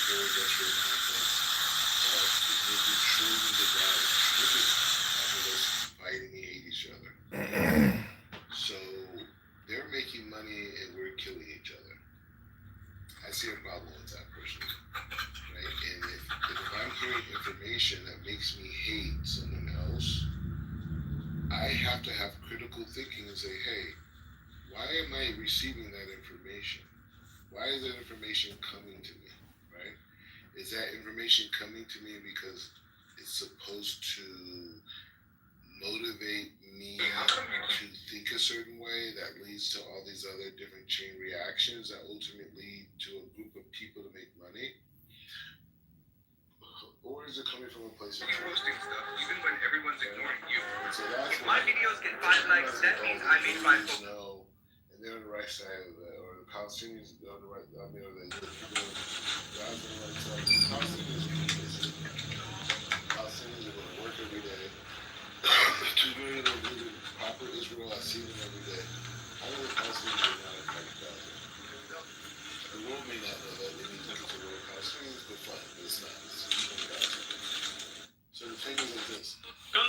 whole industrial complex is making trillions of dollars, trillions, off of us fighting and hate each other. So they're making money and we're killing each other. I see a problem with that personally, right? And if I'm hearing information that makes me hate someone else, I have to have critical thinking and say, hey, why am I receiving that information? Why is that information coming to me, right? Is that information coming to me because it's supposed to motivate me to think a certain way that leads to all these other different chain reactions that ultimately lead to a group of people to make money? Or is it coming from a place of truth? Posting stuff, even when everyone's ignoring you. So that's if my videos get 5 likes, that means I made 5 no, and they're on the right side of that, or the Palestinians are on the right, I mean, or the people, God's on the right side. The Palestinians are going to work every day. 2 million are living in proper Israel. I see them every day. How many Palestinians are not affected by it? The world may not know that. They need to look at the world Palestinians, but fine, it's not. So the thing is like this. Let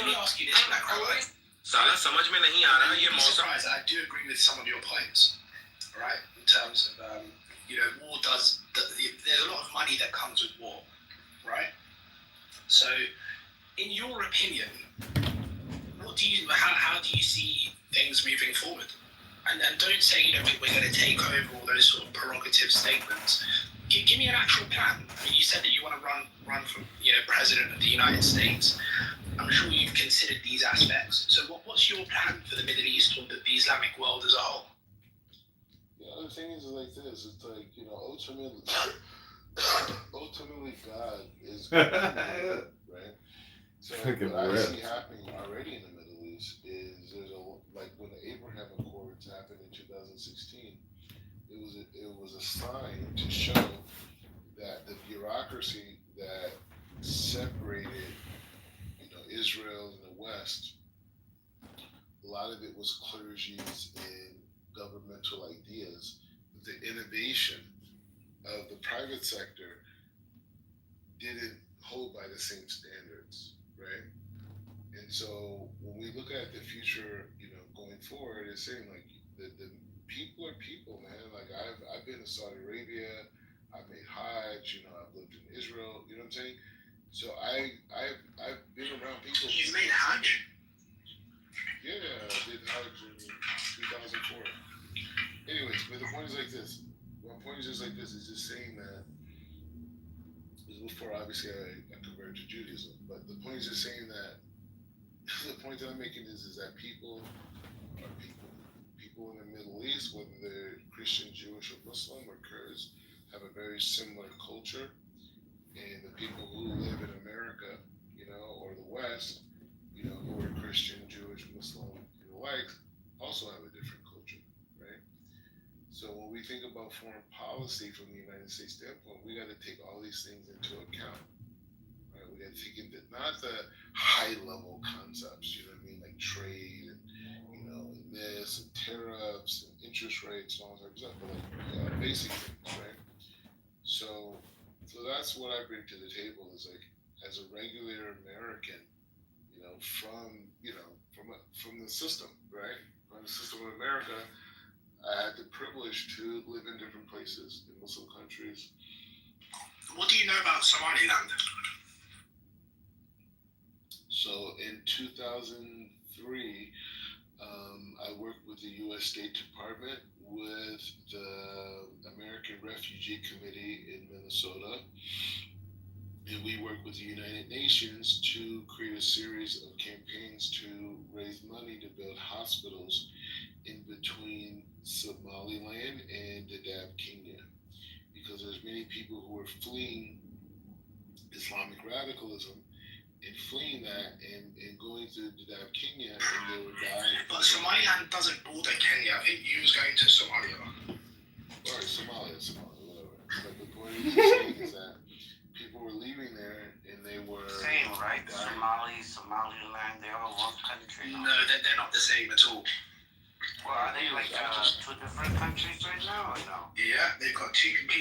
me ask you this, Black Right? I do agree with some of your points, right? In terms of, war there's a lot of money that comes with war, right? So, in your opinion, how do you see things moving forward? And don't say we're going to take over all those sort of prerogative statements. Give me an actual plan. I mean, you said that you want to run for president of the United States. I'm sure you've considered these aspects. So what's your plan for the Middle East or the Islamic world as a whole? The thing is like this. It's like, ultimately God is God, right? So what I see happening already in the Middle East is there's when the Abraham Accords happened in 2016, it was a sign to show that the bureaucracy that separated Israel and the West, a lot of it was clergies and governmental ideas. The innovation of the private sector didn't hold by the same standards, right? And so when we look at the future, going forward, it's saying like the people are people, man. Like I've been to Saudi Arabia, I've made Hajj, I've lived in Israel, you know what I'm saying? So I've been around people. You've made Hajj? Yeah, I did Hajj in 2004. Anyways, but the point is like this. My point is just like this. It's just saying that. This was before obviously I converted to Judaism, but the point is just saying that. The point that I'm making is that people are people. People in the Middle East, whether they're Christian, Jewish, or Muslim, or Kurds, have a very similar culture. And the people who live in America, or the West, who are Christian, Jewish, Muslim, and the like, also have a different culture, right? So when we think about foreign policy from the United States standpoint, we got to take all these things into account, right? We got to take into not the high-level concepts, like trade and this and tariffs and interest rates and all that stuff, but like basic things, right? So that's what I bring to the table is like as a regular American, from the system, right? From the system of America, I had the privilege to live in different places in Muslim countries. What do you know about Somaliland? So in 2003, I worked with the U.S. State Department with the American Refugee Committee in Minnesota, and we worked with the United Nations to create a series of campaigns to raise money to build hospitals in between Somaliland and Dadaab, Kenya, because there's many people who are fleeing Islamic radicalism and fleeing that and going through Dadaab, Kenya, and they would die. But Somaliland doesn't border Kenya. I think you was going to Somalia. Or Somalia, whatever. But the point is saying is that people were leaving there and they were... Same, right? Somaliland, they're all one country. No, they're not the same at all. Well, are they like 2 different countries right now or no? Yeah, they've got 2 complete